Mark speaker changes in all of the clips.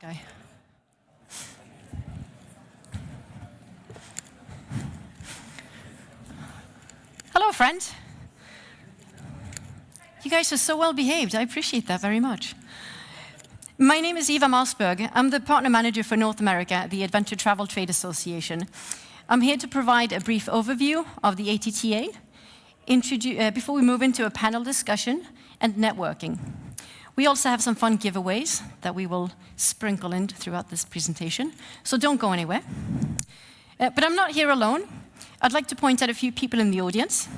Speaker 1: guy. Hello, friends. You guys are so well behaved. I appreciate that very much. My name is Eva Mossberg. I'm the partner manager for North America at the Adventure Travel Trade Association. I'm here to provide a brief overview of the ATTA before we move into a panel discussion and networking. We also have some fun giveaways that we will sprinkle in throughout this presentation, so don't go anywhere. But I'm not here alone. I'd like to point out a few people in the audience.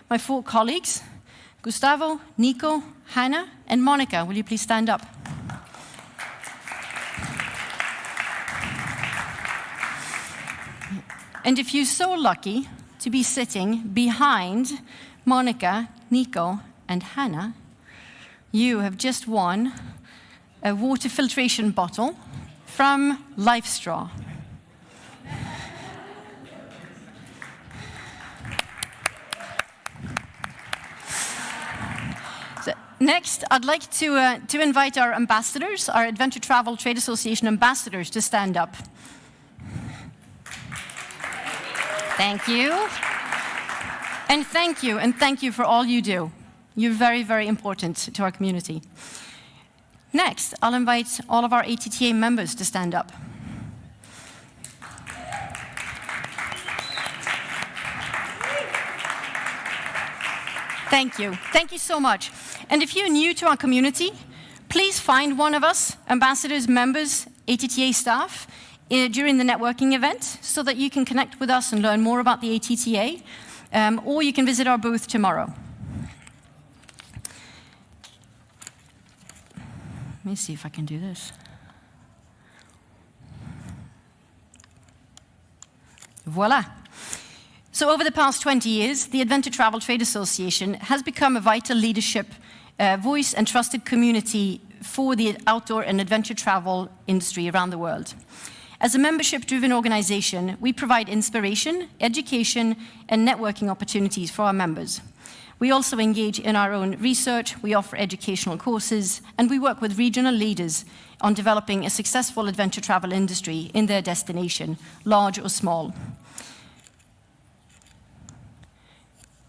Speaker 1: My 4 colleagues, Gustavo, Nico, Hannah, and Monica. Will you please stand up? And if you're so lucky to be sitting behind Monica, Nico, and Hannah, you have just won a water filtration bottle from LifeStraw. So next, I'd like to invite our ambassadors, our Adventure Travel Trade Association ambassadors, to stand up. Thank you. And thank you for all you do. You're very, very important to our community. Next, I'll invite all of our ATTA members to stand up. Thank you. Thank you so much. And if you're new to our community, please find one of us, ambassadors, members, ATTA staff, during the networking event so that you can connect with us and learn more about the ATTA, or you can visit our booth tomorrow. Let me see if I can do this. Voila. So over the past 20 years, the Adventure Travel Trade Association has become a vital leadership voice and trusted community for the outdoor and adventure travel industry around the world. As a membership-driven organization, we provide inspiration, education, and networking opportunities for our members. We also engage in our own research, we offer educational courses, and we work with regional leaders on developing a successful adventure travel industry in their destination, large or small.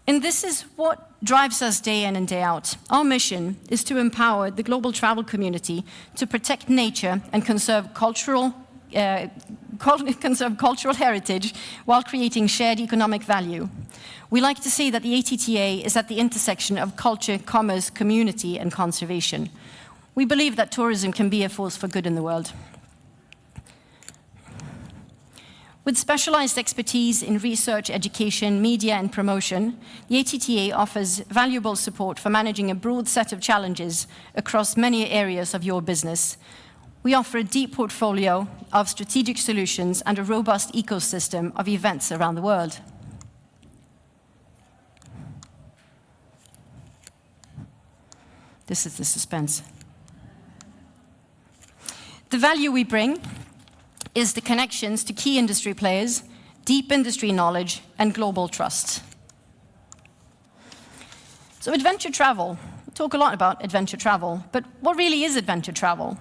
Speaker 1: And this is what drives us day in and day out. Our mission is to empower the global travel community to protect nature and conserve cultural heritage while creating shared economic value. We like to say that the ATTA is at the intersection of culture, commerce, community, and conservation. We believe that tourism can be a force for good in the world. With specialized expertise in research, education, media, and promotion, the ATTA offers valuable support for managing a broad set of challenges across many areas of your business. We offer a deep portfolio of strategic solutions and a robust ecosystem of events around the world. This is the suspense. The value we bring is the connections to key industry players, deep industry knowledge, and global trust. So adventure travel, we talk a lot about adventure travel, but what really is adventure travel?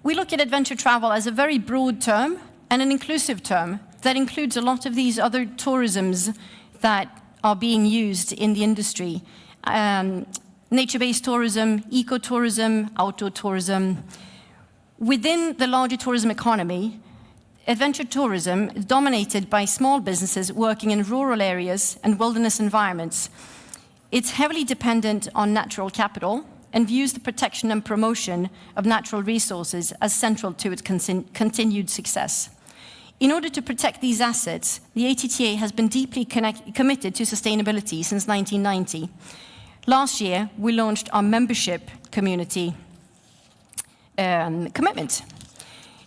Speaker 1: We look at adventure travel as a very broad term and an inclusive term that includes a lot of these other tourisms that are being used in the industry. Nature-based tourism, ecotourism, outdoor tourism. Within the larger tourism economy, adventure tourism is dominated by small businesses working in rural areas and wilderness environments. It's heavily dependent on natural capital and views the protection and promotion of natural resources as central to its continued success. In order to protect these assets, the ATTA has been deeply committed to sustainability since 1990. Last year, we launched our membership community commitment.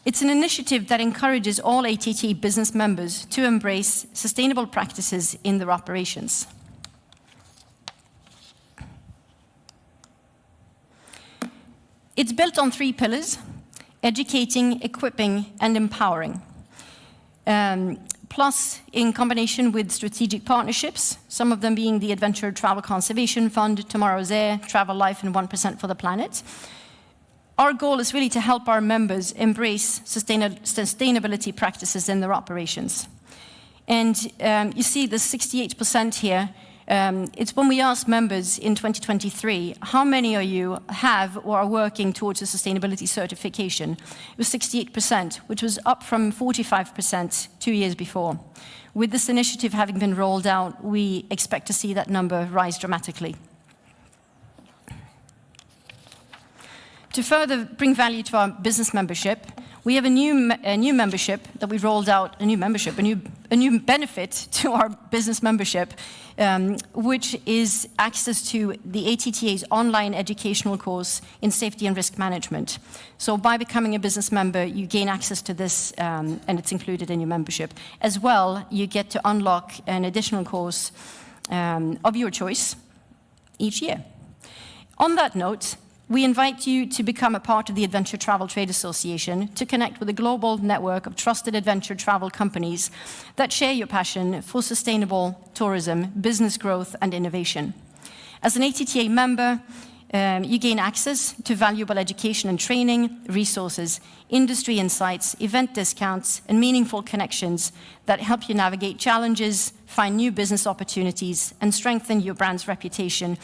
Speaker 1: It's an initiative that encourages all ATTA business members to embrace sustainable practices in their operations. It's built on 3 pillars: educating, equipping, and empowering. Plus, in combination with strategic partnerships, some of them being the Adventure Travel Conservation Fund, Tomorrow's Air, Travel Life, and 1% for the Planet, our goal is really to help our members embrace sustainability practices in their operations. And you see the 68% here. It's when we asked members in 2023, how many of you have or are working towards a sustainability certification? It was 68%, which was up from 45% 2 years before. With this initiative having been rolled out, we expect to see that number rise dramatically. To further bring value to our business membership, we have a new membership that we rolled out, a new benefit to our business membership, which is access to the ATTA's online educational course in safety and risk management. So by becoming a business member, you gain access to this, and it's included in your membership. As well, you get to unlock an additional course of your choice each year. On that note, we invite you to become a part of the Adventure Travel Trade Association to connect with a global network of trusted adventure travel companies that share your passion for sustainable tourism, business growth, and innovation. As an ATTA member, you gain access to valuable education and training, resources, industry insights, event discounts, and meaningful connections that help you navigate challenges, find new business opportunities, and strengthen your brand's reputation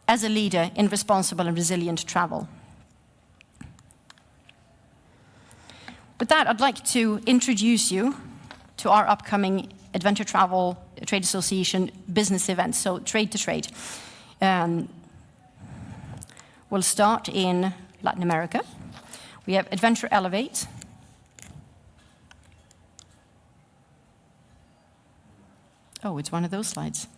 Speaker 1: as a leader in responsible and resilient travel. With that, I'd like to introduce you to our upcoming Adventure Travel Trade Association business events, so Trade to Trade. We'll start in Latin America. We have Adventure Elevate. Oh, it's one of those slides.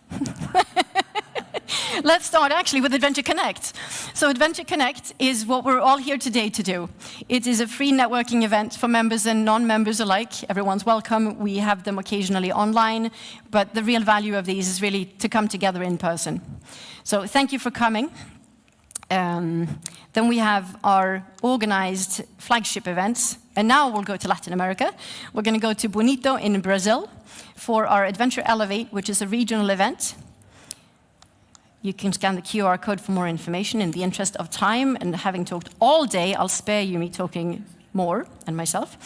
Speaker 1: Let's start actually with AdventureCONNECT. So AdventureCONNECT is what we're all here today to do. It is a free networking event for members and non-members alike. Everyone's welcome. We have them occasionally online, but the real value of these is really to come together in person. So thank you for coming. Then we have our organized flagship events. And now we'll go to Latin America. We're going to go to Bonito in Brazil for our Adventure Elevate, which is a regional event. You can scan the QR code for more information. In the interest of time and having talked all day, I'll spare you me talking more and myself.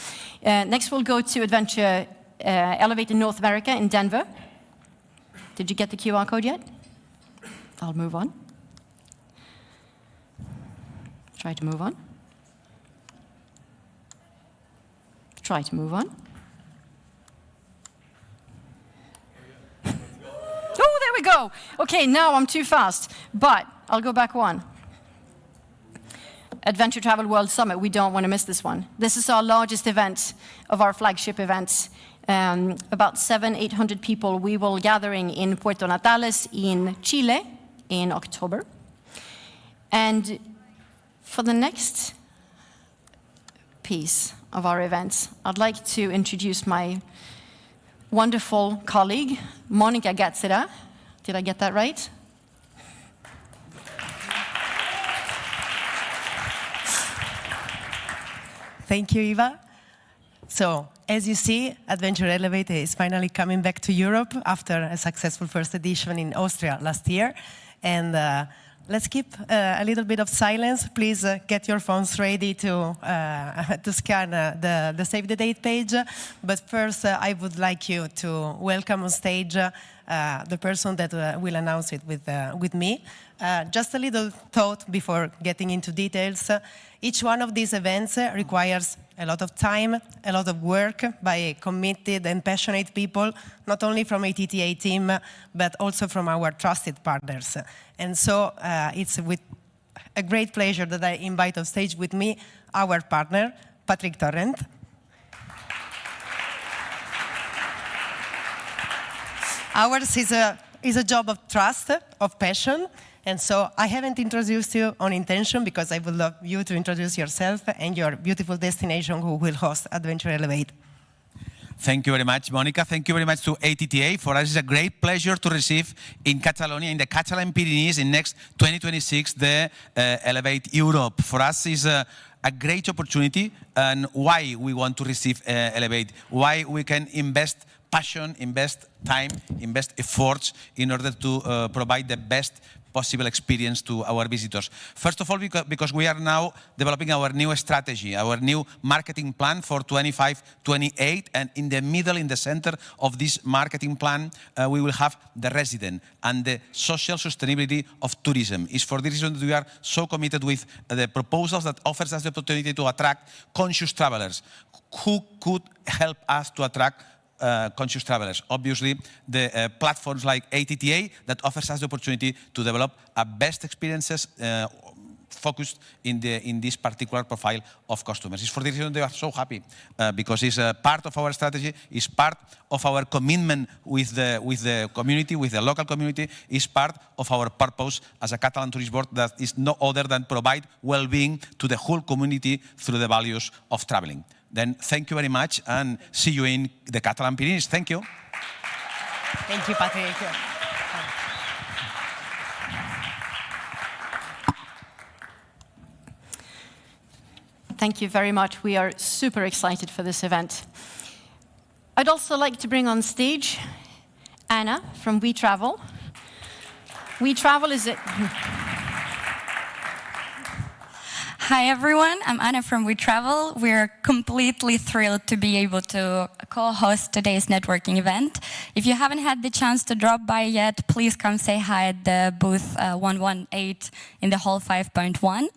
Speaker 1: Next, we'll go to Adventure Elevate in North America in Denver. Did you get the QR code yet? I'll move on. Try to move on. Try to move on. Oh, there we go. Okay, now I'm too fast, but I'll go back one. Adventure Travel World Summit, we don't want to miss this one. This is our largest event of our flagship events. About 700-800 people. We will gathering in Puerto Natales in Chile in October. And for the next piece of our events, I'd like to introduce my wonderful colleague, Monica Gazzera. Did I get that right?
Speaker 2: Thank you, Eva. So, as you see, Adventure Elevate is finally coming back to Europe after a successful first edition in Austria last year. And let's keep a little bit of silence. Please get your phones ready to scan the Save the Date page. But first, I would like you to welcome on stage the person that will announce it with me. Just a little thought before getting into details. Each one of these events requires a lot of time, a lot of work by committed and passionate people, not only from ATTA team, but also from our trusted partners. And so it's with a great pleasure that I invite on stage with me our partner, Patrick Torrent. Ours is a job of trust, of passion. And so I haven't introduced you on intention because I would love you to introduce yourself and your beautiful destination who will host Adventure Elevate.
Speaker 3: Thank you very much, Monica. Thank you very much to ATTA. For us, it's a great pleasure to receive in Catalonia, in the Catalan Pyrenees, in next 2026, the Elevate Europe. For us, is a great opportunity, and why we want to receive Elevate, why we can invest passion, invest time, invest efforts in order to provide the best possible experience to our visitors. First of all, because we are now developing our new strategy, our new marketing plan for 25-28, and in the middle, in the center of this marketing plan, we will have the resident and the social sustainability of tourism. It's for this reason that we are so committed with the proposals that offers us the opportunity to attract conscious travelers. Who could help us to attract conscious travelers? Obviously, the platforms like ATTA that offers us the opportunity to develop best experiences focused in this particular profile of customers. It's for this reason they are so happy because it's part of our strategy, it's part of our commitment with the community, with the local community, is part of our purpose as a Catalan Tourist Board that is no other than provide well-being to the whole community through the values of traveling. Then thank you very much and see you in the Catalan Pyrenees. Thank you.
Speaker 2: Thank you, Patrick.
Speaker 1: Thank you very much. We are super excited for this event. I'd also like to bring on stage Anna from We Travel. We Travel is a...
Speaker 4: Hi everyone, I'm Anna from We Travel. We're completely thrilled to be able to co-host today's networking event. If you haven't had the chance to drop by yet, please come say hi at the booth 118 in the hall 5.1.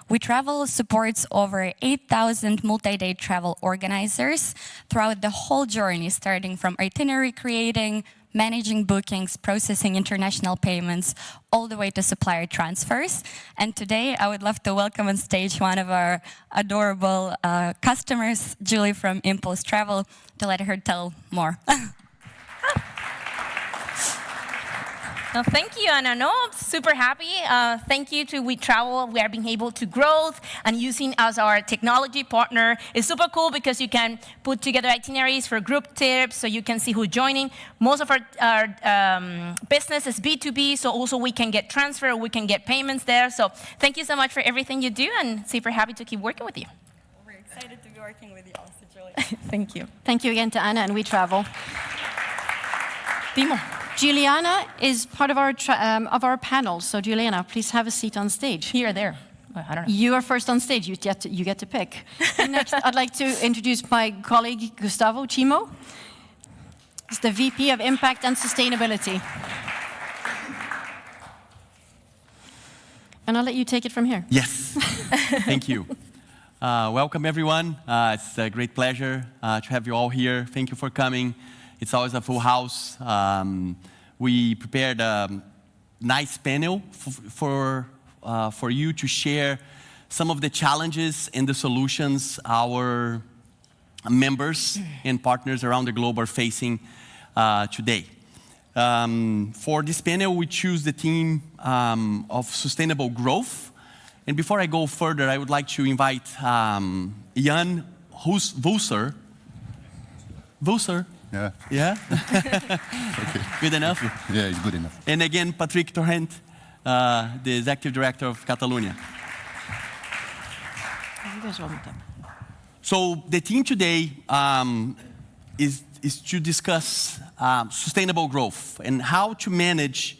Speaker 4: We Travel supports over 8,000 multi-day travel organizers throughout the whole journey, starting from itinerary creating, managing bookings, processing international payments, all the way to supplier transfers. And today, I would love to welcome on stage one of our adorable customers, Julie from Impulse Travel, to let her tell more.
Speaker 5: No, thank you, Anna. No, I'm super happy. Thank you to We Travel. We are being able to grow and using as our technology partner. It's super cool because you can put together itineraries for group trips so you can see who's joining. Most of our business is B2B, so also we can get transfer, we can get payments there. So thank you so much for everything you do and super happy to keep working with you.
Speaker 4: We're excited to be working with you also, Julie.
Speaker 5: Thank you.
Speaker 1: Thank you again to Anna and We Travel.
Speaker 5: Timo.
Speaker 1: Juliana is part of our panel, so Juliana, please have a seat on stage.
Speaker 5: Here or there? I don't know.
Speaker 1: You are first on stage, you get to pick. And next, I'd like to introduce my colleague, Gustavo, Timo. He's the VP of Impact and Sustainability. And I'll let you take it from here.
Speaker 6: Yes, thank you. Welcome everyone. It's a great pleasure to have you all here. Thank you for coming. It's always a full house. We prepared a nice panel for you to share some of the challenges and the solutions our members and partners around the globe are facing today. For this panel, we choose the theme of sustainable growth. And before I go further, I would like to invite Yann Wulser. Wulser?
Speaker 7: Yeah.
Speaker 6: Yeah?
Speaker 7: Okay.
Speaker 6: Good enough?
Speaker 7: Yeah, it's good enough.
Speaker 6: And again, Patrick Torrent, the Executive Director of Catalan. So the theme today is to discuss sustainable growth and how to manage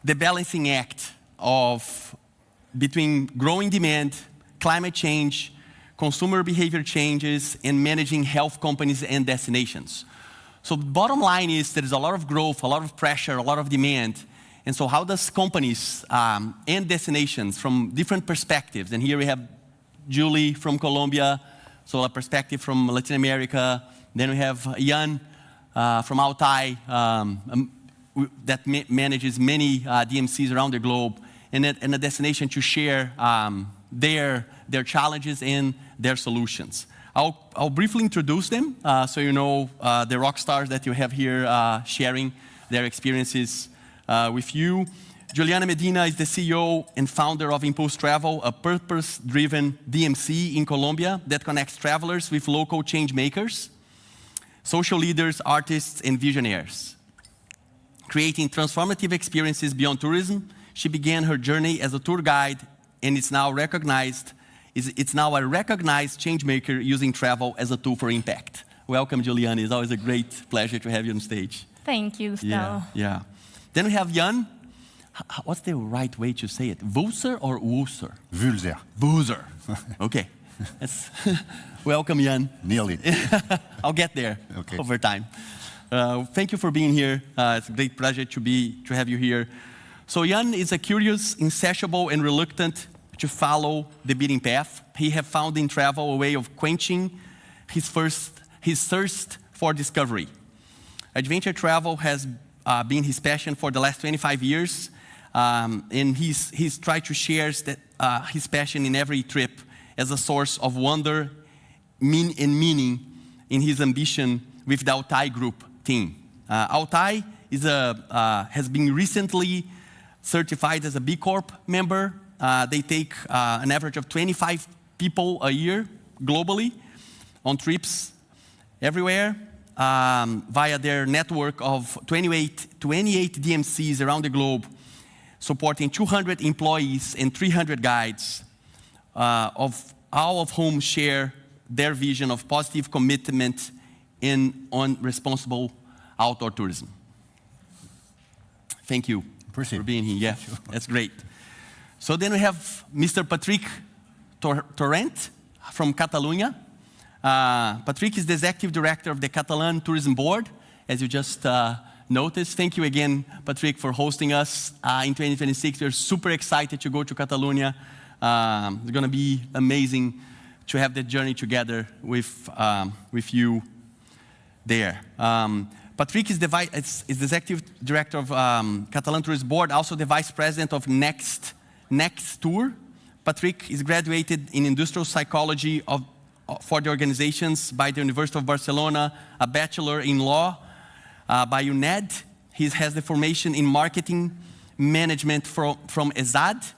Speaker 6: the balancing act between growing demand, climate change, consumer behavior changes, and managing health companies and destinations. So the bottom line is there is a lot of growth, a lot of pressure, a lot of demand. And so how does companies and destinations from different perspectives, and here we have Julie from Colombia, so a perspective from Latin America. Then we have Yann from Altai that manages many DMCs around the globe, and a destination to share their challenges and their solutions. I'll briefly introduce them so you know the rock stars that you have here sharing their experiences with you. Juliana Medina is the CEO and founder of Impulse Travel, a purpose-driven DMC in Colombia that connects travelers with local change makers, social leaders, artists, and visionaries. Creating transformative experiences beyond tourism, she began her journey as a tour guide and it's now a recognized change maker using travel as a tool for impact. Welcome, Juliana. It's always a great pleasure to have you on stage.
Speaker 5: Thank you, Gustavo.
Speaker 6: Yeah. Then we have Yann, what's the right way to say it? Wulser or Wulser?
Speaker 7: Wulser.
Speaker 6: Wulser. Okay. Welcome, Yann.
Speaker 7: Nearly.
Speaker 6: I'll get there over time. Thank you for being here. It's a great pleasure to have you here. So Yann is a curious, insatiable, and reluctant to follow the beaten path. He has found in travel a way of quenching his thirst for discovery. Adventure travel has been his passion for the last 25 years, and he's tried to share his passion in every trip as a source of wonder and meaning in his ambition with the Altai group team. Altai has been recently certified as a B Corp member. They take an average of 25 people a year globally on trips everywhere via their network of 28 DMCs around the globe, supporting 200 employees and 300 guides, all of whom share their vision of positive commitment on responsible outdoor tourism. Thank you for being here. Yeah, that's great. So then we have Mr. Patrick Torrent from Catalonia. Patrick is the executive director of the Catalan Tourism Board, as you just noticed. Thank you again, Patrick, for hosting us in 2026. We're super excited to go to Catalonia. It's going to be amazing to have the journey together with you there. Patrick is the executive director of Catalan Tourism Board, also the vice president of Next Tour. Patrick is graduated in industrial psychology for the organizations by the University of Barcelona, a bachelor in law by UNED. He has the formation in marketing management from ESAD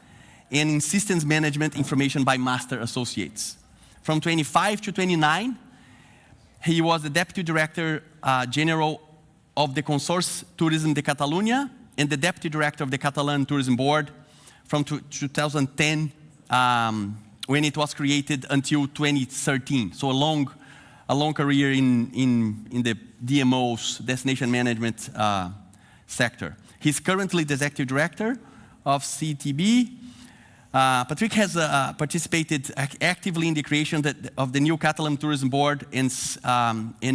Speaker 6: and in systems management information by Master Associates. From 25 to 29, he was the deputy director general of the Consorce Tourism de Catalunya and the deputy director of the Catalan Tourism Board from 2010 when it was created until 2013. So a long career in the DMO's destination management sector. He's currently the executive director of ITB. Patrick has participated actively in the creation of the new Catalan Tourism Board and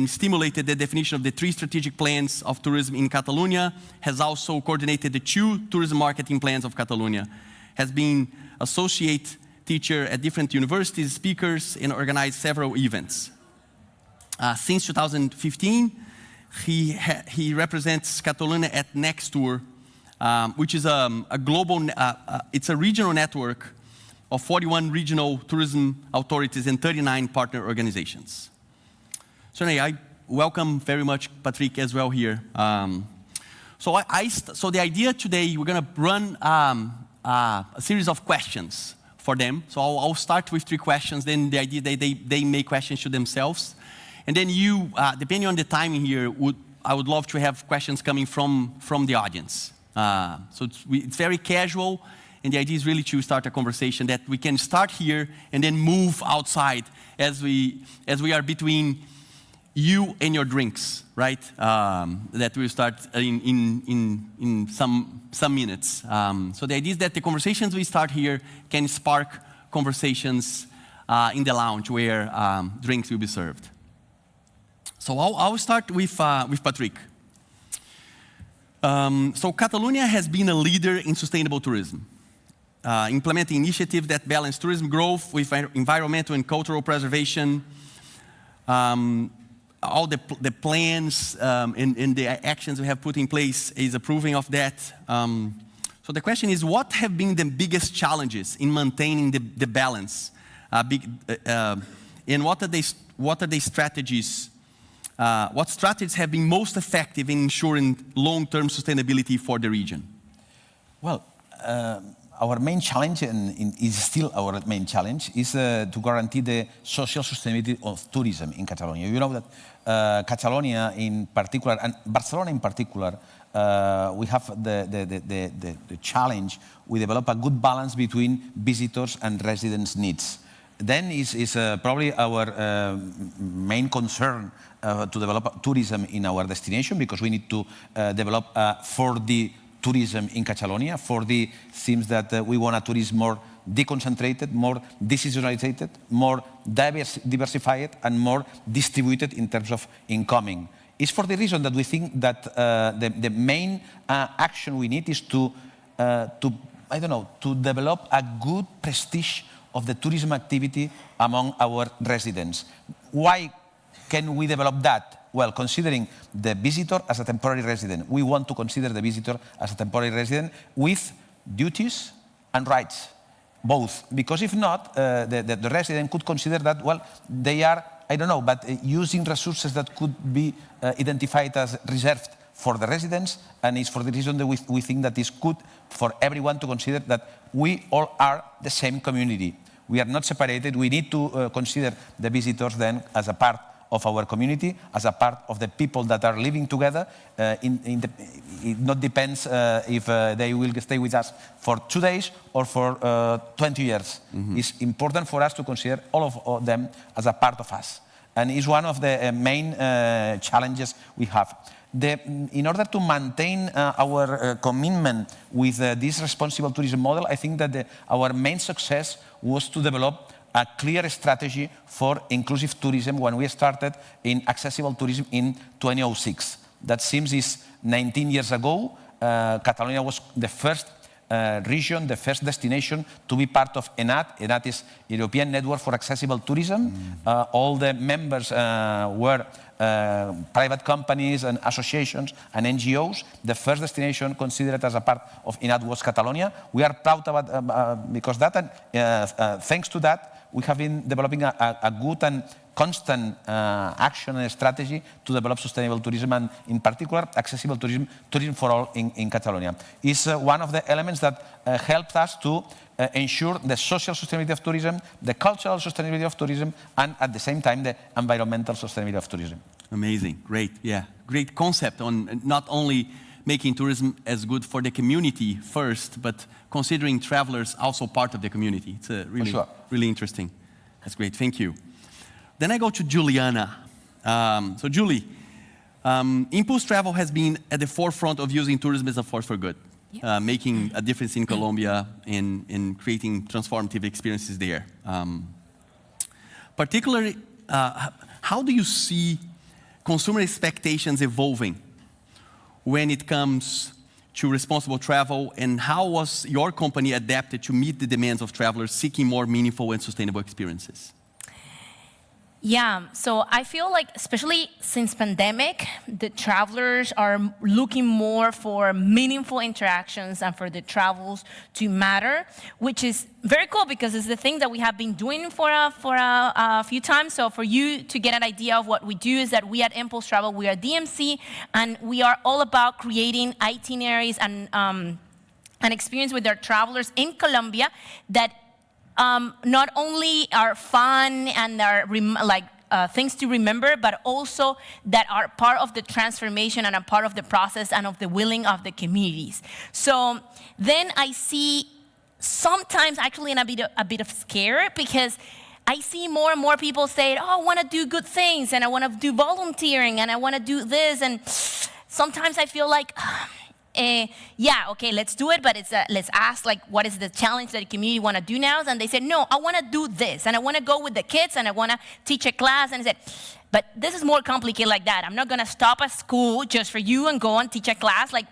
Speaker 6: stimulated the definition of the 3 strategic plans of tourism in Catalonia, has also coordinated the 2 tourism marketing plans of Catalonia, has been associate teacher at different universities, speakers, and organized several events. Since 2015, he represents Catalonia at Next Tour, which is a global, it's a regional network of 41 regional tourism authorities and 39 partner organizations. So anyway, I welcome very much Patrick as well here. So the idea today, we're going to run a series of questions for them. So I'll start with 3 questions, then the idea they make questions to themselves. And then you, depending on the timing here, I would love to have questions coming from the audience. So it's very casual, and the idea is really to start a conversation that we can start here and then move outside as we are between you and your drinks, right? That will start in some minutes. So the idea is that the conversations we start here can spark conversations in the lounge where drinks will be served. So I'll start with Patrick. So Catalonia has been a leader in sustainable tourism, implementing initiatives that balance tourism growth with environmental and cultural preservation. All the plans and the actions we have put in place is approving of that. So the question is, what have been the biggest challenges in maintaining the balance? And what are the strategies? What strategies have been most effective in ensuring long-term sustainability for the region?
Speaker 8: Well, our main challenge, and is still our main challenge, is to guarantee the social sustainability of tourism in Catalonia. You know that Catalonia in particular, and Barcelona in particular, we have the challenge, we develop a good balance between visitors and residents' needs. Then is probably our main concern to develop tourism in our destination, because we need to develop for the tourism in Catalonia. For the seems that we want a tourism more deconcentrated, more deseasonalized, more diversified, and more distributed in terms of incoming. It's for the reason that we think that the main action we need is to develop a good prestige of the tourism activity among our residents. Why can we develop that? Well, considering the visitor as a temporary resident. We want to consider the visitor as a temporary resident with duties and rights, both. Because if not, the resident could consider that, well, they are, but using resources that could be identified as reserved for the residents, and it's for the reason that we think that it's good for everyone to consider that we all are the same community. We are not separated. We need to consider the visitors then as a part of our community, as a part of the people that are living together. It not depends if they will stay with us for 2 days or for 20 years. It's important for us to consider all of them as a part of us. And it's one of the main challenges we have. In order to maintain our commitment with this responsible tourism model, I think that our main success was to develop a clear strategy for inclusive tourism when we started in accessible tourism in 2006. That seems is 19 years ago. Catalonia was the first region, the first destination to be part of ENAT. ENAT is European Network for Accessible Tourism. All the members were private companies and associations and NGOs. The first destination considered as a part of ENAT was Catalonia. We are proud about because that, and thanks to that, we have been developing a good and constant action and strategy to develop sustainable tourism, and in particular, accessible tourism, tourism for all in Catalonia. It's one of the elements that helped us to ensure the social sustainability of tourism, the cultural sustainability of tourism, and at the same time, the environmental sustainability of tourism.
Speaker 6: Amazing, great, yeah. Great concept on not only making tourism as good for the community first, but considering travelers also part of the community. It's really, really interesting. That's great, thank you. Then I go to Juliana. So Julie, Impulse Travel has been at the forefront of using tourism as a force for good, making a difference in Colombia in creating transformative experiences there. Particularly, how do you see consumer expectations evolving when it comes to responsible travel, and how was your company adapted to meet the demands of travelers seeking more meaningful and sustainable experiences?
Speaker 5: Yeah, so I feel like, especially since pandemic, the travelers are looking more for meaningful interactions and for the travels to matter, which is very cool because it's the thing that we have been doing for a few times. So for you to get an idea of what we do is that we at Impulse Travel, we are DMC, and we are all about creating itineraries and an experience with our travelers in Colombia that not only are fun and are things to remember, but also that are part of the transformation and a part of the process and of the willing of the communities. So then I see sometimes actually in a bit of scare, because I see more and more people say, oh, I want to do good things and I want to do volunteering and I want to do this, and sometimes I feel like, yeah, okay, let's do it, but let's ask, like, what is the challenge that the community want to do now? And they said, no, I want to do this, and I want to go with the kids, and I want to teach a class. And I said, but this is more complicated like that. I'm not going to stop at school just for you and go and teach a class. Like,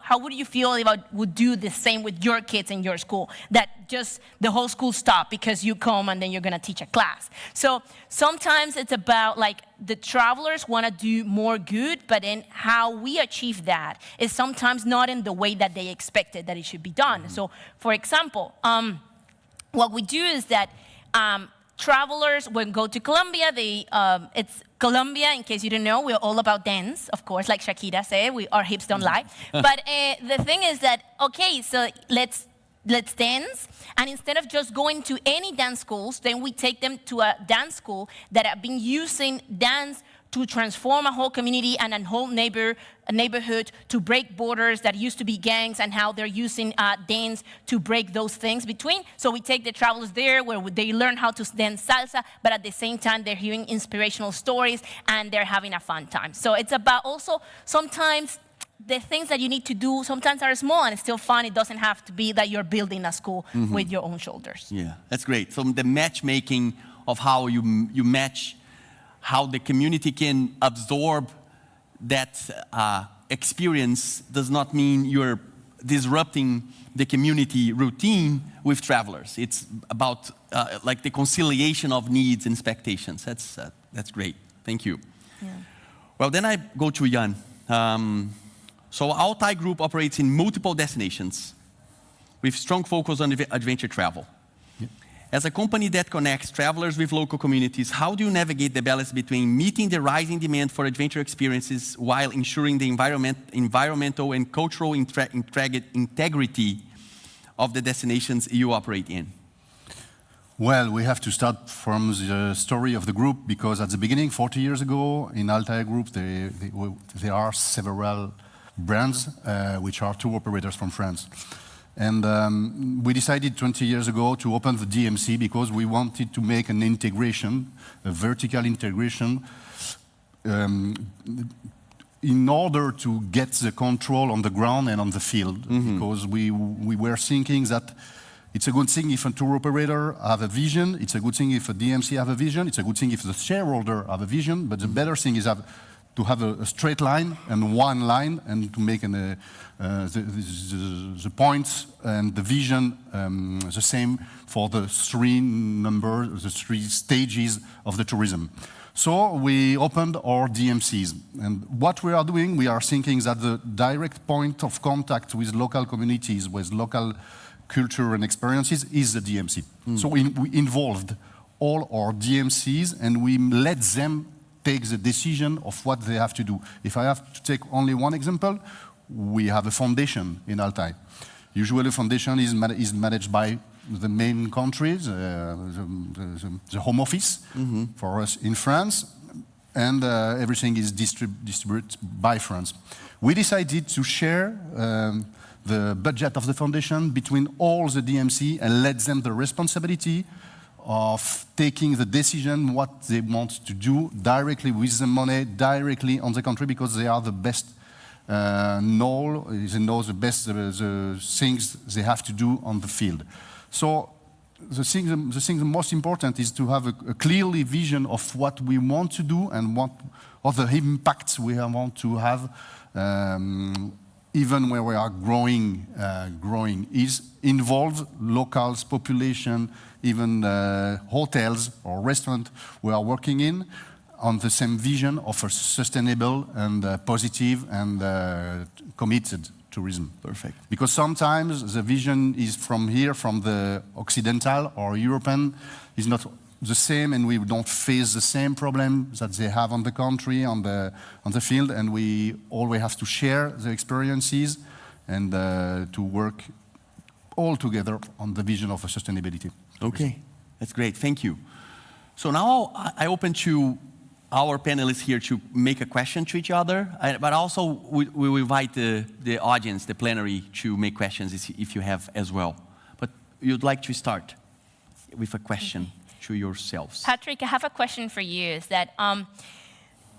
Speaker 5: how would you feel if I would do the same with your kids in your school? That just the whole school stop because you come and then you're going to teach a class. So sometimes it's about, like, the travelers want to do more good, but then how we achieve that is sometimes not in the way that they expected that it should be done. So, for example, what we do is that travelers, when go to Colombia, it's Colombia, in case you didn't know, we're all about dance, of course, like Shakira said, our hips don't lie. But the thing is that, okay, so let's dance, and instead of just going to any dance schools, then we take them to a dance school that have been using dance to transform a whole community and a whole neighborhood, to break borders that used to be gangs, and how they're using dance to break those things between. So we take the travelers there where they learn how to dance salsa, but at the same time they're hearing inspirational stories and they're having a fun time. So it's about also sometimes the things that you need to do sometimes are small and it's still fun. It doesn't have to be that you're building a school with your own shoulders.
Speaker 6: Yeah, that's great. So the matchmaking of how you match, how the community can absorb that experience does not mean you're disrupting the community routine with travelers. It's about like the conciliation of needs and expectations. That's great. Thank you.
Speaker 5: Yeah.
Speaker 6: Well, then I go to Yann. So Altai Group operates in multiple destinations with strong focus on adventure travel.
Speaker 7: Yeah.
Speaker 6: As a company that connects travelers with local communities, how do you navigate the balance between meeting the rising demand for adventure experiences while ensuring the environmental and cultural integrity of the destinations you operate in?
Speaker 7: Well, we have to start from the story of the group, because at the beginning, 40 years ago, in Altai Group, there are several brands which are tour operators from France. And we decided 20 years ago to open the DMC because we wanted to make an integration, a vertical integration, in order to get the control on the ground and on the field. Because we were thinking that it's a good thing if a tour operator have a vision, it's a good thing if a DMC have a vision, it's a good thing if the shareholder have a vision, but the better thing is to have a straight line and one line, and to make the points and the vision the same for the three stages of the tourism. So we opened our DMCs, and what we are doing, we are thinking that the direct point of contact with local communities, with local culture and experiences is the DMC. So we involved all our DMCs and we let them take the decision of what they have to do. If I have to take only one example, we have a foundation in Altai. Usually a foundation is managed by the main countries, the home office for us in France, and everything is distributed by France. We decided to share the budget of the foundation between all the DMC and let them the responsibility of taking the decision what they want to do directly with the money, directly on the country, because they are the best they know the best the things they have to do on the field. So the thing most important is to have a clearly vision of what we want to do and what the impacts we want to have, even where we are growing is involve locals, population, even hotels or restaurants we are working in on the same vision of a sustainable and positive and committed tourism.
Speaker 6: Perfect.
Speaker 7: Because sometimes the vision is from here, from the Occidental or European, is not the same, and we don't face the same problem that they have on the country, on the field, and we always have to share the experiences and to work all together on the vision of sustainability.
Speaker 6: Okay, that's great. Thank you. So now I open to our panelists here to make a question to each other, but also we will invite the audience, the plenary, to make questions if you have as well. But you'd like to start with a question to yourselves.
Speaker 5: Patrick, I have a question for you. Is that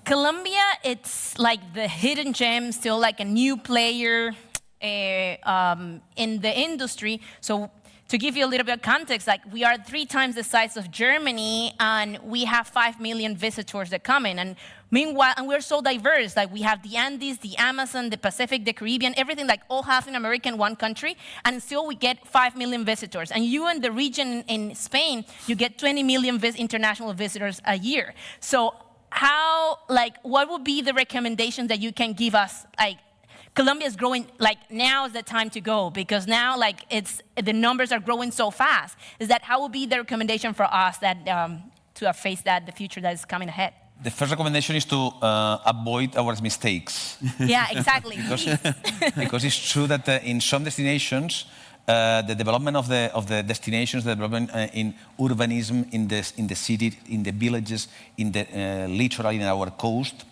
Speaker 5: Colombia, it's like the hidden gem, still like a new player in the industry. So to give you a little bit of context, like we are 3 times the size of Germany, and we have 5 million visitors that come in. And meanwhile, and we're so diverse. Like we have the Andes, the Amazon, the Pacific, the Caribbean, everything like all half in America in one country, and still we get 5 million visitors. And you in the region in Spain, you get 20 million international visitors a year. So how, like, what would be the recommendation that you can give us, like, Colombia is growing, like now is the time to go, because now like the numbers are growing so fast. Is that how would be the recommendation for us that to face that, the future that is coming ahead?
Speaker 8: The first recommendation is to avoid our mistakes.
Speaker 5: Yeah, exactly.
Speaker 8: because it's true that in some destinations, the development of the destinations, the development in urbanism, in the city, in the villages, in the littoral, in our coast,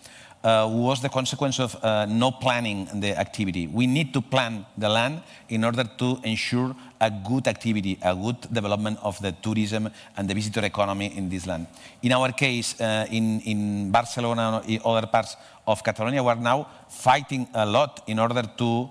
Speaker 8: was the consequence of no planning the activity. We need to plan the land in order to ensure a good activity, a good development of the tourism and the visitor economy in this land. In our case, in Barcelona and other parts of Catalonia, we are now fighting a lot in order to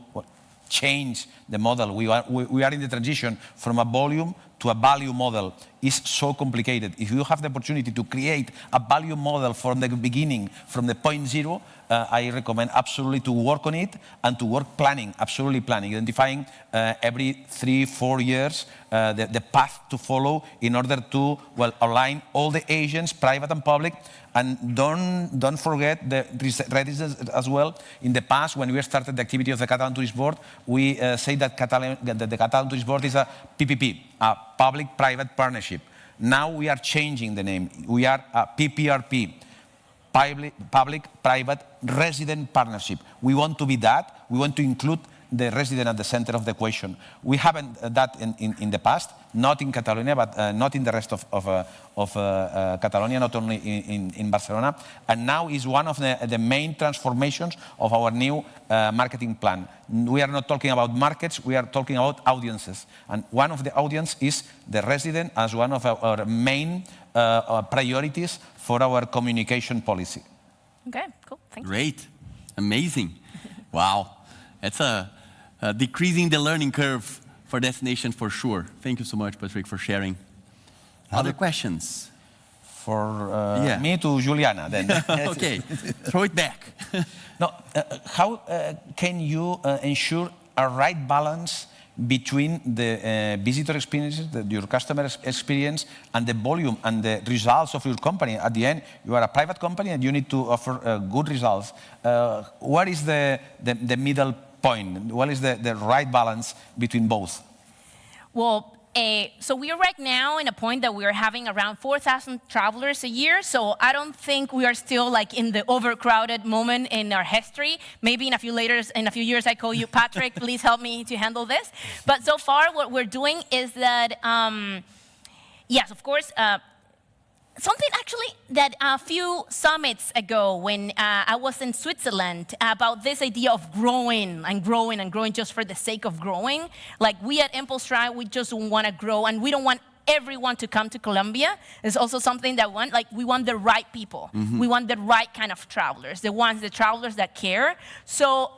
Speaker 8: change the model. We are in the transition from a volume to a value model. Is so complicated. If you have the opportunity to create a value model from the beginning, from the point zero, I recommend absolutely to work on it and to work planning, absolutely planning, identifying every 3-4 years the path to follow in order to align all the agents, private and public, and don't forget the residents as well. In the past, when we started the activity of the Catalan Tourist Board, we say that the Catalan Tourist Board is a PPP, a public-private partnership. Now we are changing the name. We are a PPRP, Public-Private Resident Partnership. We want to be that. We want to include the resident at the center of the equation. We haven't that in the past, not in Catalonia, but not in the rest of Catalonia, not only in Barcelona. And now is one of the main transformations of our new marketing plan. We are not talking about markets, we are talking about audiences. And one of the audience is the resident as one of our main priorities for our communication policy.
Speaker 5: Okay, cool, thank you.
Speaker 6: Great, amazing. Wow, that's decreasing the learning curve for destination for sure. Thank you so much, Patrick, for sharing. Other questions?
Speaker 8: For me to Juliana, then.
Speaker 6: Okay, throw it back.
Speaker 8: No, how can you ensure a right balance between the visitor experiences, your customer experience, and the volume and the results of your company? At the end, you are a private company and you need to offer good results. What is the middle point? What is the right balance between both?
Speaker 5: Well, so we are right now in a point that we are having around 4,000 travelers a year. So I don't think we are still like in the overcrowded moment in our history. Maybe in a few years, I call you Patrick. Please help me to handle this. But so far, what we're doing is that, yes, of course. Something actually that a few summits ago when I was in Switzerland about this idea of growing and growing and growing just for the sake of growing. Like we at Impulse Drive, we just want to grow and we don't want everyone to come to Colombia. It's also something that we want the right people. Mm-hmm. We want the right kind of travelers, the travelers that care. So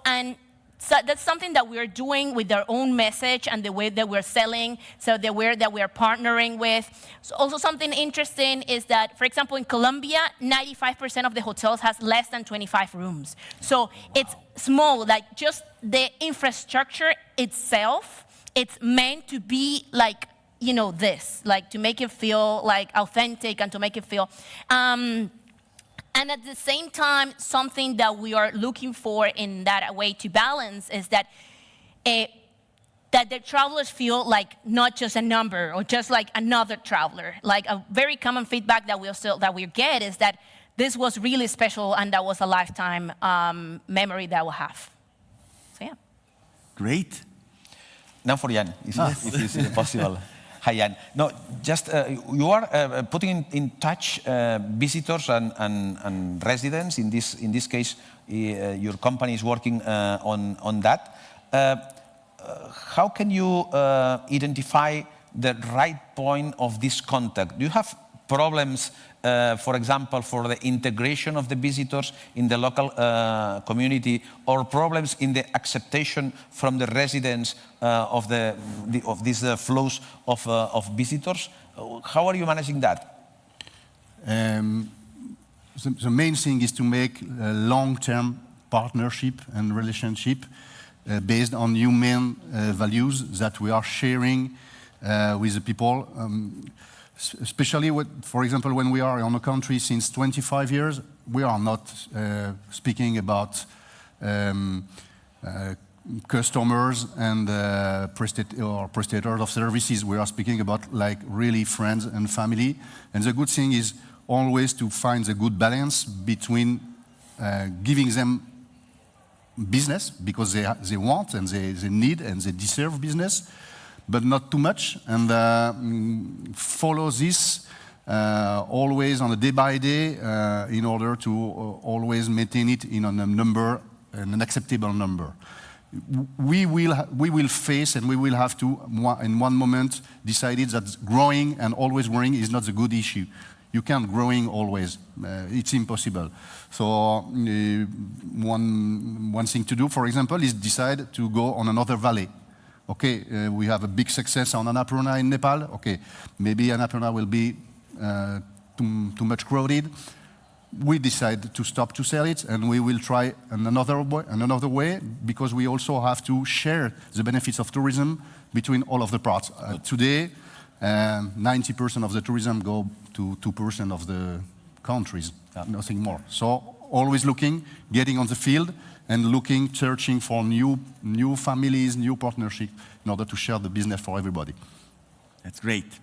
Speaker 5: that's something that we're doing with our own message and the way that we're selling, so the way that we're partnering with. So also something interesting is that, for example, in Colombia, 95% of the hotels has less than 25 rooms. So it's small, like just the infrastructure itself, it's meant to be like, this, like to make it feel like authentic and to make it feel, and at the same time, something that we are looking for in that way to balance is that the travelers feel like not just a number or just like another traveler. Like a very common feedback that we get is that this was really special and that was a lifetime memory that we'll have. So yeah.
Speaker 6: Great.
Speaker 8: Now for Yann, if it's possible. Hi, Yann. No, just you are putting in touch visitors and residents. In this case, your company is working on that. How can you identify the right point of this contact? Do you have problems, for example, for the integration of the visitors in the local community, or problems in the acceptation from the residents of these flows of visitors? How are you managing that?
Speaker 7: The main thing is to make a long-term partnership and relationship based on human values that we are sharing with the people. Especially, for example, when we are on a country since 25 years, we are not speaking about customers and prestators of services. We are speaking about like really friends and family. And the good thing is always to find the good balance between giving them business because they want and they need and they deserve business, but not too much, and follow this always on a day by day, in order to always maintain it in a number, an acceptable number. We will face and we will have to, in one moment, decided that growing and always growing is not a good issue. You can't growing always. It's impossible. So one thing to do, for example, is decide to go on another valley. Okay, we have a big success on Annapurna in Nepal. Okay, maybe Annapurna will be too much crowded. We decide to stop to sell it, and we will try another way, because we also have to share the benefits of tourism between all of the parts. Today, 90% of the tourism go to 2% of the countries, nothing more. So always looking, getting on the field, and looking, searching for new families, new partnerships, in order to share the business for everybody.
Speaker 6: That's great.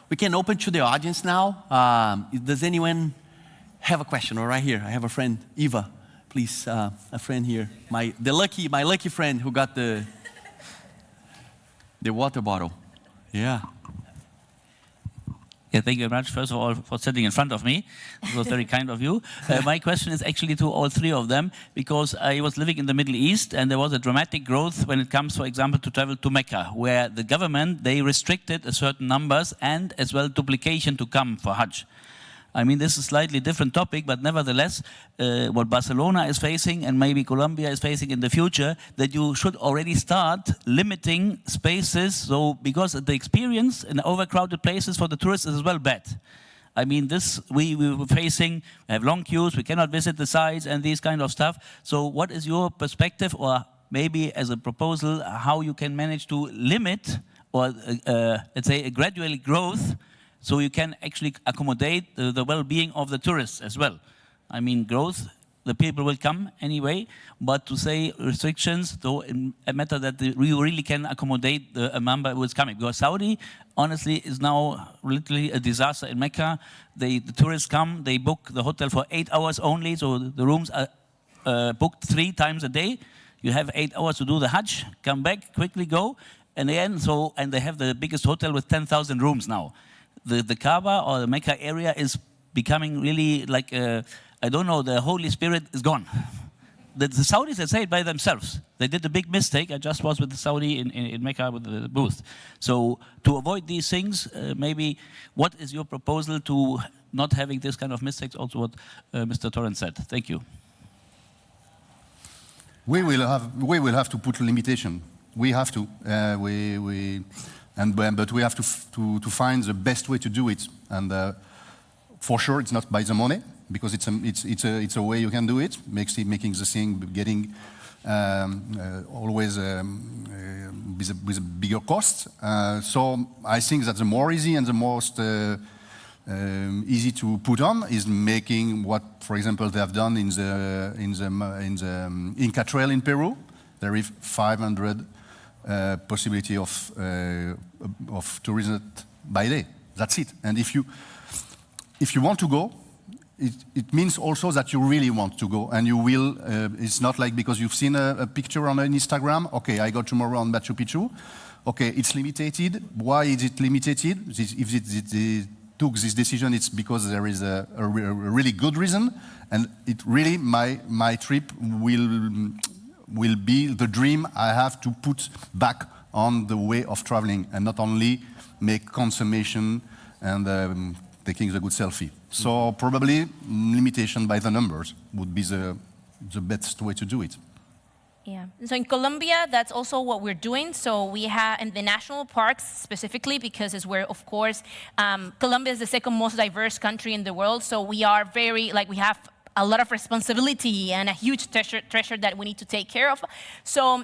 Speaker 6: We can open to the audience now. Does anyone have a question? Or right here, I have a friend, Eva, please, a friend here, my lucky friend who got the water bottle. Yeah.
Speaker 9: Yeah, thank you very much, first of all, for sitting in front of me. It was very kind of you. My question is actually to all three of them, because I was living in the Middle East, and there was a dramatic growth when it comes, for example, to travel to Mecca, where the government, they restricted a certain numbers and as well duplication to come for Hajj. I mean, this is a slightly different topic, but nevertheless, what Barcelona is facing and maybe Colombia is facing in the future, that you should already start limiting spaces. So, because the experience in overcrowded places for the tourists is as well bad. I mean, this we were facing, we have long queues, we cannot visit the sites and these kind of stuff. So what is your perspective, or maybe as a proposal, how you can manage to limit, or let's say a gradual growth, so you can actually accommodate the well-being of the tourists as well? I mean, growth, the people will come anyway, but to say restrictions, though, in a matter that we really can accommodate the number who is coming. Because Saudi, honestly, is now literally a disaster in Mecca. The tourists come, they book the hotel for 8 hours only, so the rooms are booked 3 times a day. You have 8 hours to do the Hajj, come back, quickly go, and they have the biggest hotel with 10,000 rooms now. The Kaaba or the Mecca area is becoming really like, I don't know, the Holy Spirit is gone. The Saudis, they say it by themselves. They did a big mistake. I just was with the Saudi in Mecca with the booth. So to avoid these things, maybe what is your proposal to not having this kind of mistakes, also what Mr. Torrent said? Thank you.
Speaker 7: We will have to put a limitation. We have to. But we have to find the best way to do it, and for sure it's not by the money, because it's a way you can do it, making the thing getting always with a bigger cost. So I think that the more easy and the most easy to put on is making what, for example, they have done in Inca Trail in Peru. There is 500. Possibility of tourism by day. That's it. And if you want to go, it means also that you really want to go, and you will. It's not like because you've seen a picture on Instagram. Okay, I go tomorrow on Machu Picchu. Okay, it's limited. Why is it limited? If it took this decision, it's because there is a really good reason, and it really my trip will be the dream I have to put back on the way of traveling, and not only make consummation and taking the good selfie. So probably limitation by the numbers would be the best way to do it.
Speaker 5: Yeah, so in Colombia, that's also what we're doing. So we have, in the national parks specifically, because it's where, of course, Colombia is the second most diverse country in the world. So we are very, we have a lot of responsibility and a huge treasure that we need to take care of. So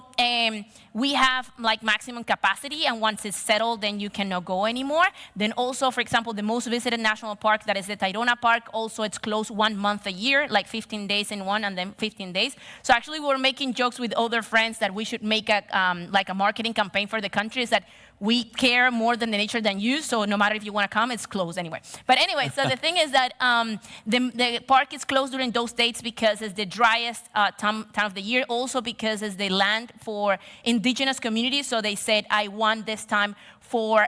Speaker 5: we have maximum capacity, and once it's settled, then you cannot go anymore. Then also, for example, the most visited national park, that is the Tayrona Park, also it's closed 1 month a year, 15 days in one and then 15 days. So actually we're making jokes with other friends that we should make a marketing campaign for the country, is that we care more than the nature than you, so no matter if you want to come, it's closed anyway. But anyway, so the thing is that the park is closed during those dates because it's the driest time of the year, also because it's the land for indigenous communities, so they said, I want this time for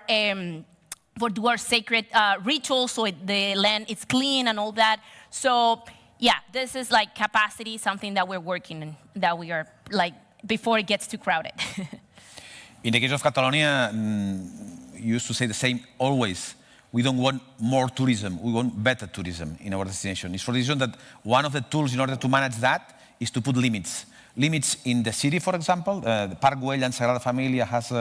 Speaker 5: do our sacred rituals, so the land is clean and all that. So yeah, this is like capacity, something that we're working on, that we are like, before it gets too crowded.
Speaker 8: In the case of Catalonia, you used to say the same always. We don't want more tourism, we want better tourism in our destination. It's for the reason that one of the tools in order to manage that is to put limits. Limits in the city, for example. The Parc Güell and Sagrada Familia has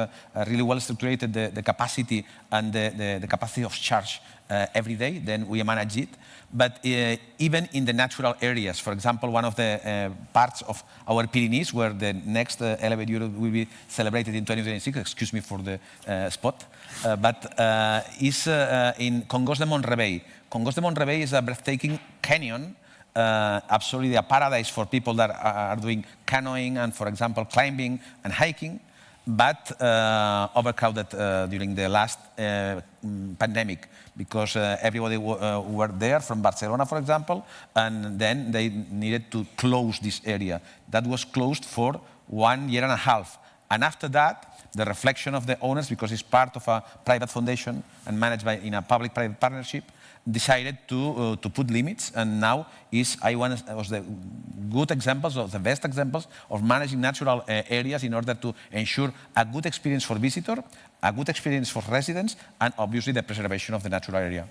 Speaker 8: really well structured the capacity and the capacity of charge every day, then we manage it. But even in the natural areas, for example, one of the parts of our Pyrenees, where the next Elevate Europe will be celebrated in 2026, excuse me for the spot, but is in Congost de Mont-Rebei. Congost de Mont-Rebei is a breathtaking canyon, absolutely a paradise for people that are doing canoeing and, for example, climbing and hiking, but overcrowded during the last pandemic, because everybody were there from Barcelona, for example, and then they needed to close this area. That was closed for 1.5 years. And after that, the reflection of the owners, because it's part of a private foundation and managed in a public-private partnership, decided to put limits, and now was the good examples, or the best examples of managing natural areas in order to ensure a good experience for visitor, a good experience for residents, and obviously the preservation of the natural area.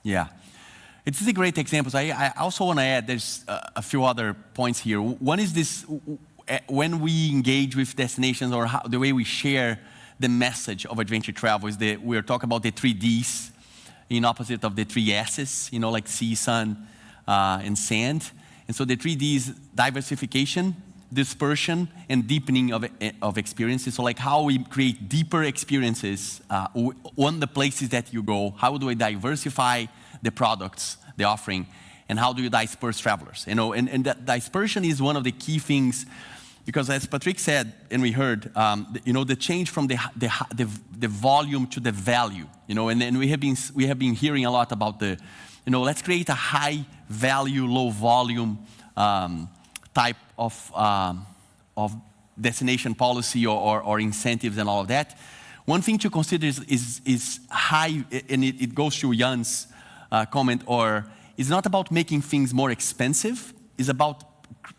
Speaker 6: Yeah. It's a great example. I also want to add, there's a few other points here. One is this, when we engage with destinations, or the way we share the message of adventure travel, is that we're talking about the 3 Ds, in opposite of the 3 S's, like sea, sun, and sand. And so the 3 Ds, diversification, dispersion, and deepening of experiences. So like how we create deeper experiences on the places that you go. How do I diversify the products, the offering, and how do you disperse travelers? And that dispersion is one of the key things, because as Patrick said, and we heard, the change from the volume to the value, and we have been hearing a lot about let's create a high value, low volume type of destination policy or incentives and all of that. One thing to consider is high, and it goes to Yann's comment, or it's not about making things more expensive, it's about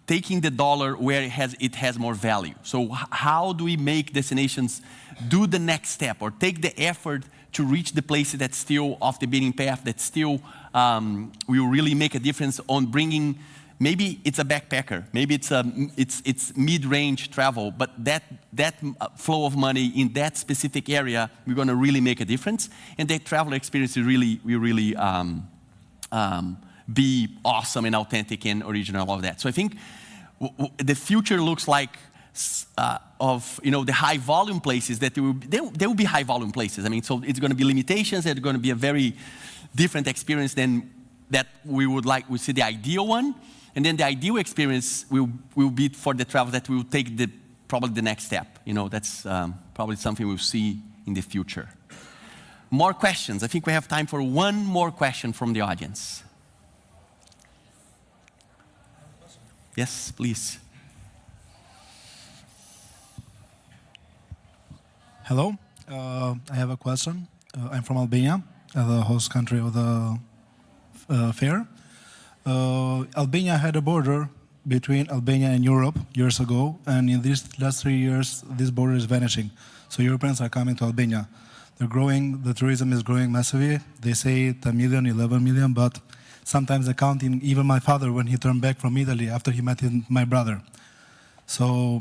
Speaker 6: taking the dollar where it has more value. So how do we make destinations do the next step, or take the effort to reach the places that's still off the beaten path, that still will really make a difference on bringing, maybe it's a backpacker, maybe it's mid-range travel, but that flow of money in that specific area, we're going to really make a difference, and that traveler experience will really be awesome and authentic and original, all of that. So I think the future looks like the high volume places, that there will be high volume places. I mean, so it's going to be limitations, it's going to be a very different experience than that we see the ideal one. And then the ideal experience will be for the travel that will take probably the next step. That's probably something we'll see in the future. More questions. I think we have time for one more question from the audience. Yes, please.
Speaker 10: Hello, I have a question. I'm from Albania, the host country of the fair. Albania had a border between Albania and Europe years ago, and in these last 3 years, this border is vanishing. So Europeans are coming to Albania. They're growing, the tourism is growing massively. They say 10 million, 11 million, but sometimes they're counting even my father when he turned back from Italy after he met my brother. So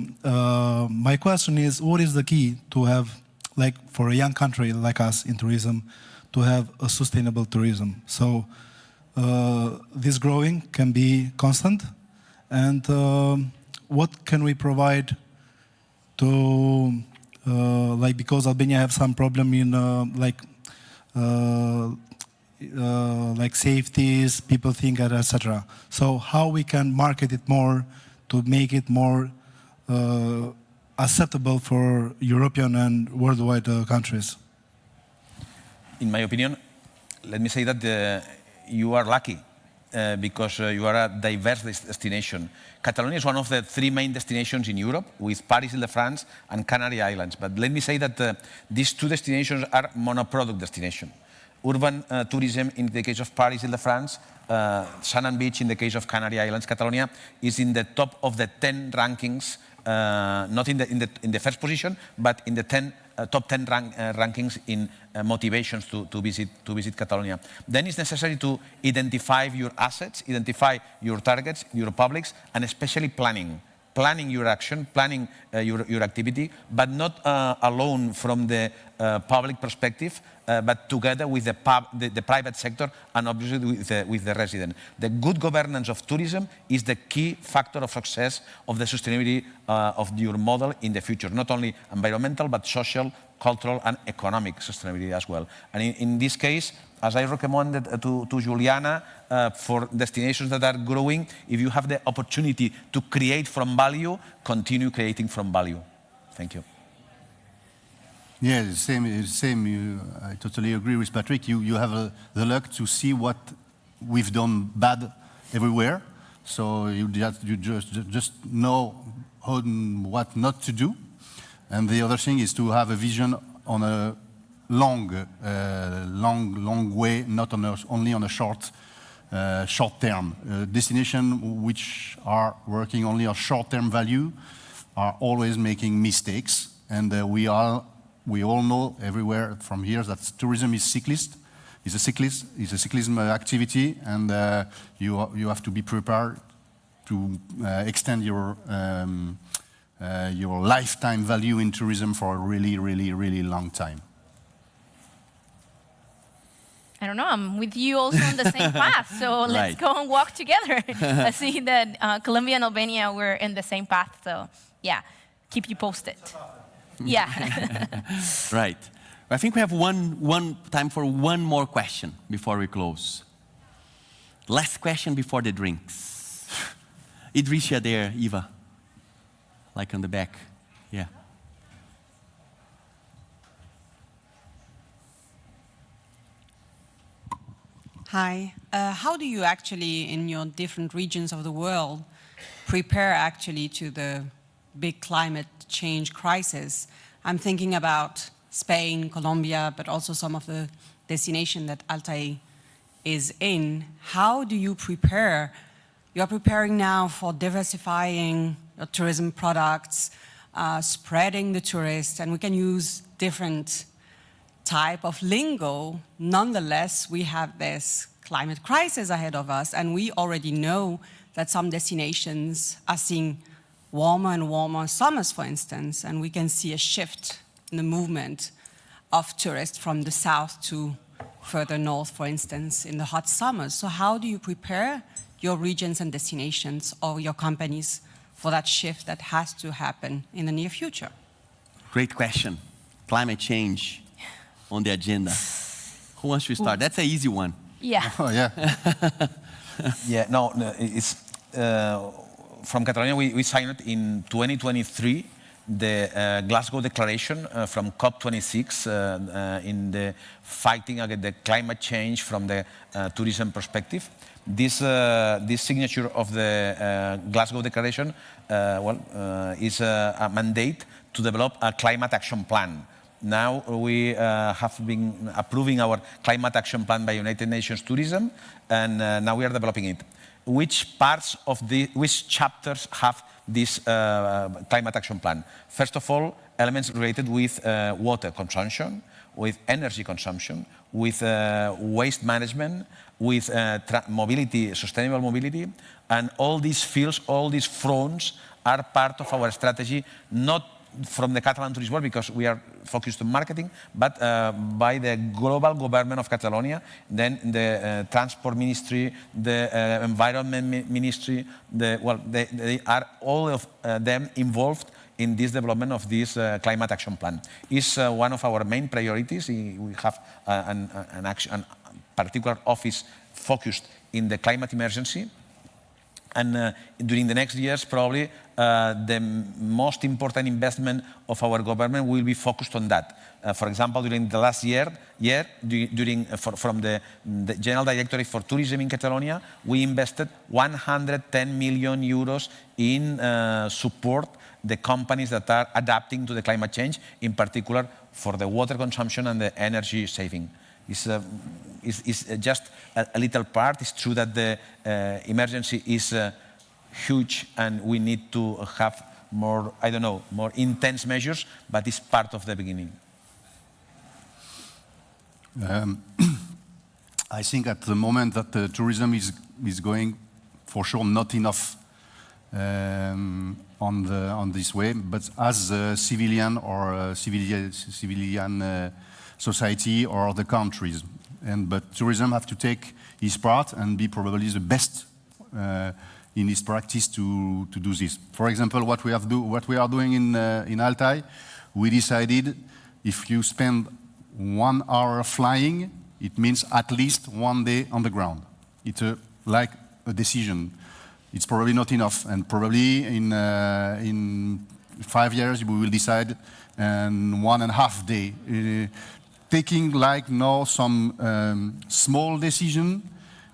Speaker 10: my question is, what is the key to have, like for a young country like us in tourism, to have a sustainable tourism? So this growing can be constant, and what can we provide to, because Albania have some problem in like safeties, people think, etc. So how we can market it more to make it more acceptable for European and worldwide countries?
Speaker 8: In my opinion, let me say that you are lucky because you are a diverse destination. Catalonia is one of the 3 main destinations in Europe, with Paris, Ile-de-France, and Canary Islands. But let me say that these 2 destinations are monoproduct destinations. Urban tourism in the case of Paris, Ile-de-France, Sun and Beach in the case of Canary Islands. Catalonia is in the top of the 10 rankings, not in the first position, but in the top 10 rankings in motivations to visit Catalonia. Then it's necessary to identify your assets, identify your targets, your publics, and especially planning your action, planning your activity, but not alone from the public perspective, but together with the private sector and obviously with the resident. The good governance of tourism is the key factor of success of the sustainability of your model in the future, not only environmental, but social, cultural, and economic sustainability as well. And in this case, as I recommended to Juliana, for destinations that are growing, if you have the opportunity to create from value, continue creating from value. Thank you.
Speaker 7: Yeah, same. I totally agree with Patrick. You have the luck to see what we've done bad everywhere. So you just know what not to do. And the other thing is to have a vision on a long way, not only on a short term. Destination which are working only on short-term value are always making mistakes. And we all know everywhere from here that tourism is cyclist. It's a cyclism activity, and you have to be prepared to extend your lifetime value in tourism for a really long time.
Speaker 5: I don't know, I'm with you also on the same path, so let's go and walk together. I see that Colombia and Albania were in the same path, so yeah, keep you posted. Yeah.
Speaker 6: Right. I think we have time for one more question before we close. Last question before the drinks. Idrisha there, Eva, like on the back. Yeah.
Speaker 11: Hi. How do you actually, in your different regions of the world, prepare actually to the big climate change crisis? I'm thinking about Spain, Colombia, but also some of the destinations that Altai is in. How do you prepare? You're preparing now for diversifying your tourism products, spreading the tourists, and we can use different type of lingo. Nonetheless, we have this climate crisis ahead of us, and we already know that some destinations are seeing warmer and warmer summers, for instance, and we can see a shift in the movement of tourists from the south to further north, for instance, in the hot summers. So how do you prepare your regions and destinations or your companies for that shift that has to happen in the near future?
Speaker 6: Great question. Climate change on the agenda. Who wants to start? That's an easy one.
Speaker 5: Yeah.
Speaker 7: Oh, yeah.
Speaker 8: Yeah, no, it's from Catalonia. We signed in 2023 the Glasgow Declaration from COP26 in the fighting against the climate change from the tourism perspective. This signature of the Glasgow Declaration is a mandate to develop a climate action plan. Now we have been approving our climate action plan by United Nations Tourism, and now we are developing it. Which chapters have this climate action plan? First of all, elements related with water consumption, with energy consumption, with waste management, with mobility, sustainable mobility, and all these fields, all these fronts are part of our strategy, not from the Catalan Tourism Board, because we are focused on marketing, but by the global government of Catalonia, then the Transport Ministry, the Environment Ministry, they are all of them involved in this development of this climate action plan. It's one of our main priorities. We have a particular office focused in the climate emergency. And during the next years, probably, the most important investment of our government will be focused on that. For example, during the last year from the General Directorate for Tourism in Catalonia, we invested 110 million euros in support the companies that are adapting to the climate change, in particular for the water consumption and the energy saving. It's just a little part. It's true that the emergency is huge and we need to have more, I don't know, more intense measures, but it's part of the beginning.
Speaker 7: I think at the moment that tourism is going, for sure, not enough on this way, but as a civilian or civilian society or the countries. But tourism have to take its part and be probably the best in its practice to do this. For example, what we are doing in Altai, we decided if you spend 1 hour flying, it means at least 1 day on the ground. It's like a decision. It's probably not enough, and probably in 5 years we will decide 1.5 day. Taking like now some small decision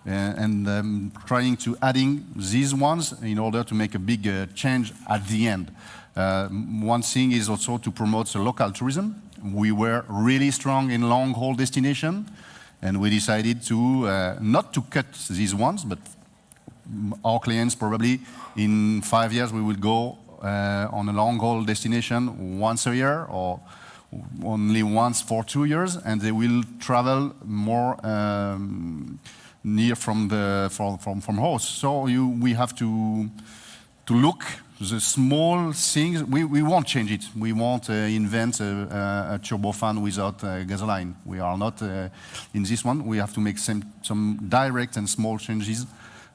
Speaker 7: and trying to adding these ones in order to make a big change at the end. One thing is also to promote the local tourism. We were really strong in long-haul destination, and we decided to not to cut these ones, but our clients probably in 5 years we will go on a long-haul destination once a year or only once for 2 years, and they will travel more near from host. So we have to look the small things. We won't change it. We won't invent a turbofan without gasoline. We are not in this one. We have to make some direct and small changes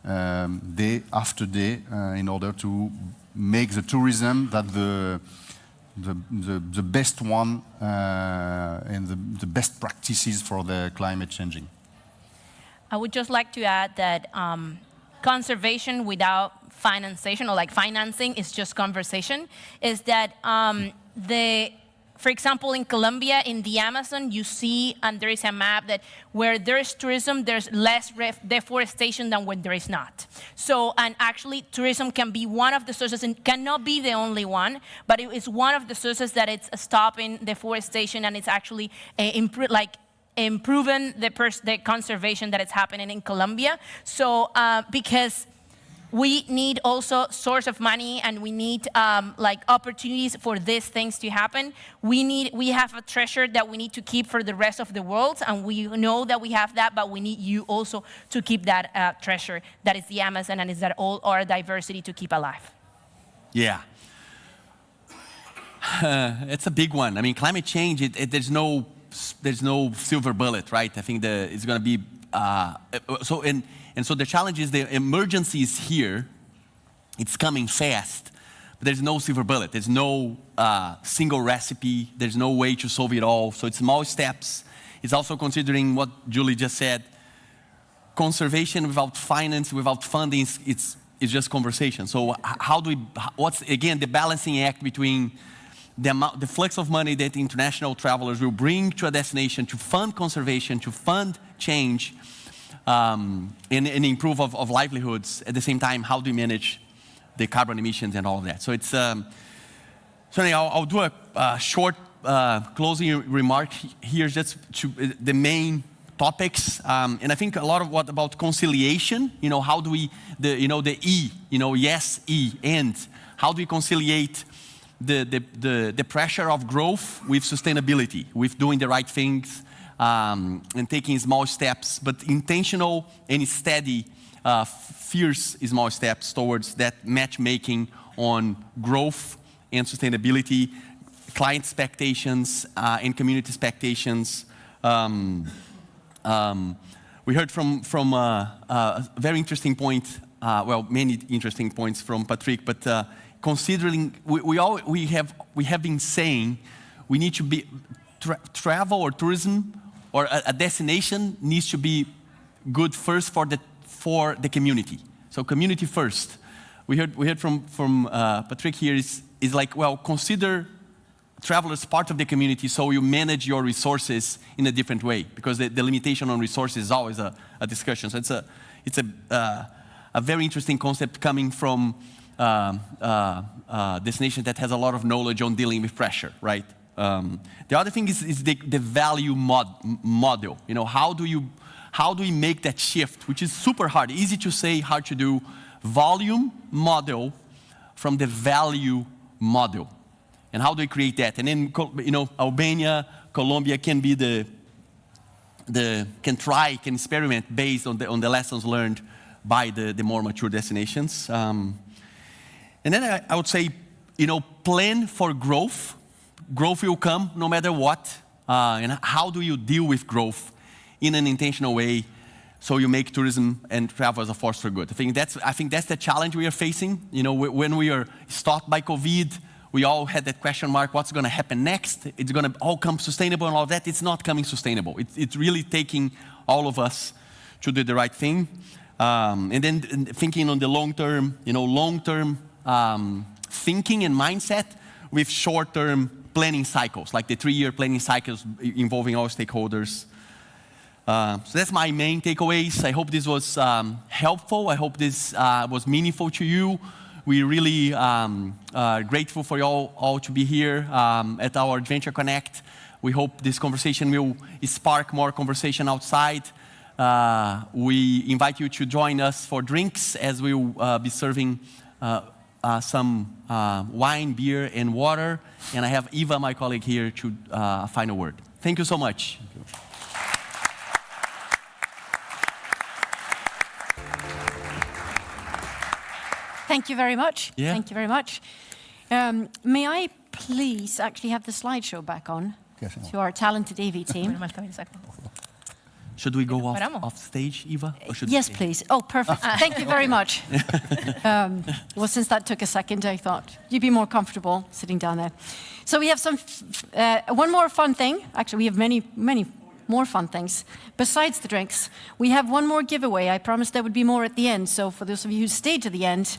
Speaker 7: day after day in order to make the tourism that the best one and the best practices for the climate changing.
Speaker 5: I would just like to add that conservation without financing, or like financing is just conversation, is that for example, in Colombia, in the Amazon, you see, and there is a map that where there is tourism, there's less deforestation than when there is not. So, and actually, tourism can be one of the sources, and cannot be the only one, but it is one of the sources that it's stopping deforestation, and it's actually improving the conservation that is happening in Colombia. So, because we need also source of money, and we need like opportunities for these things to happen. We have a treasure that we need to keep for the rest of the world, and we know that we have that, but we need you also to keep that treasure that is the Amazon, and is that all our diversity to keep alive.
Speaker 6: Yeah. It's a big one. I mean, climate change, there's no silver bullet, right? I think it's going to be, so the challenge is the emergency is here, it's coming fast, but there's no silver bullet, there's no single recipe, there's no way to solve it all, so it's small steps. It's also considering what Julie just said, conservation without finance, without funding, it's just conversation. So what's again the balancing act between the flux of money that international travelers will bring to a destination to fund conservation, to fund change, and improve of livelihoods. At the same time, how do we manage the carbon emissions and all of that? So it's, so anyhow, I'll do a short closing remark here, just to the main topics. And I think a lot of about conciliation, how do we, the E, yes, E, and how do we conciliate the pressure of growth with sustainability, with doing the right things, and taking small steps, but intentional and steady, fierce small steps towards that matchmaking on growth and sustainability, client expectations and community expectations. We heard from a very interesting point, well, many interesting points from Patrick, but considering we have been saying we need to be travel or tourism or a destination needs to be good first for the community. So community first. We heard from Patrick here is like, well, consider travelers part of the community so you manage your resources in a different way, because the limitation on resources is always a discussion. So it's a very interesting concept coming from a destination that has a lot of knowledge on dealing with pressure, right? The other thing is the value model. You know, how do we make that shift, which is super hard, easy to say, hard to do, volume model from the value model. And how do we create that? And then, you know, Albania, Colombia can be can experiment based on the lessons learned by the more mature destinations. And then I would say, you know, plan for growth. Growth will come no matter what. And how do you deal with growth in an intentional way so you make tourism and travel as a force for good? I think that's the challenge we are facing. You know, when we are stopped by COVID, we all had that question mark, what's going to happen next? It's going to all come sustainable and all that. It's not coming sustainable. It's really taking all of us to do the right thing. And then thinking on the long-term, you know, thinking and mindset with short-term planning cycles, like the 3-year planning cycles involving all stakeholders. So that's my main takeaways. I hope this was helpful. I hope this was meaningful to you. We're really grateful for you all to be here at our AdventureCONNECT. We hope this conversation will spark more conversation outside. We invite you to join us for drinks, as we will be serving some wine, beer, and water. And I have Eva, my colleague, here to a final word. Thank you so much.
Speaker 1: Thank you very much.
Speaker 6: Yeah.
Speaker 1: Thank you very much. May I please actually have the slideshow back on to our talented AV team?
Speaker 6: Should we go off stage, Eva? Or should
Speaker 1: yes, please. Oh, perfect. Thank you very much. Well, since that took a second, I thought you'd be more comfortable sitting down there. So we have one more fun thing. Actually, we have many more fun things. Besides the drinks, we have one more giveaway. I promised there would be more at the end. So for those of you who stayed to the end,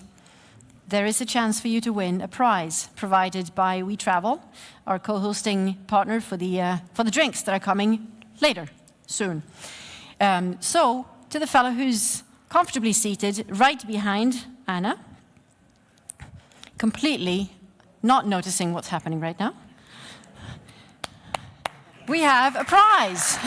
Speaker 1: there is a chance for you to win a prize provided by We Travel, our co-hosting partner for the drinks that are coming later, soon. So to the fellow who's comfortably seated right behind Anna, completely not noticing what's happening right now, we have a prize.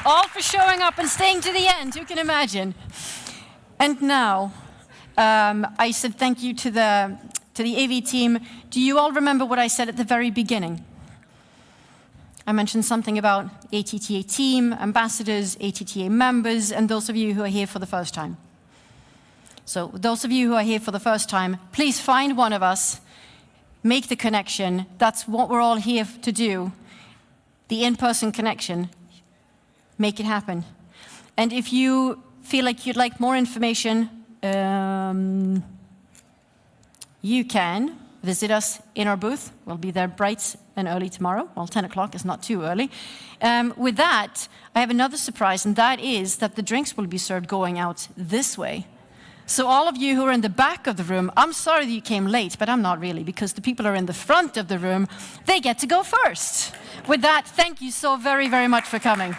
Speaker 1: All for showing up and staying to the end, who can imagine? And now, I said thank you to the AV team. Do you all remember what I said at the very beginning? I mentioned something about ATTA team, ambassadors, ATTA members, and those of you who are here for the first time. So those of you who are here for the first time, please find one of us, make the connection. That's what we're all here to do, the in-person connection. Make it happen. And if you feel like you'd like more information, you can visit us in our booth. We'll be there bright and early tomorrow. Well, 10 o'clock is not too early. With that, I have another surprise, and that is that the drinks will be served going out this way. So all of you who are in the back of the room, I'm sorry that you came late, but I'm not really, because the people who are in the front of the room, they get to go first. With that, thank you so very, very much for coming.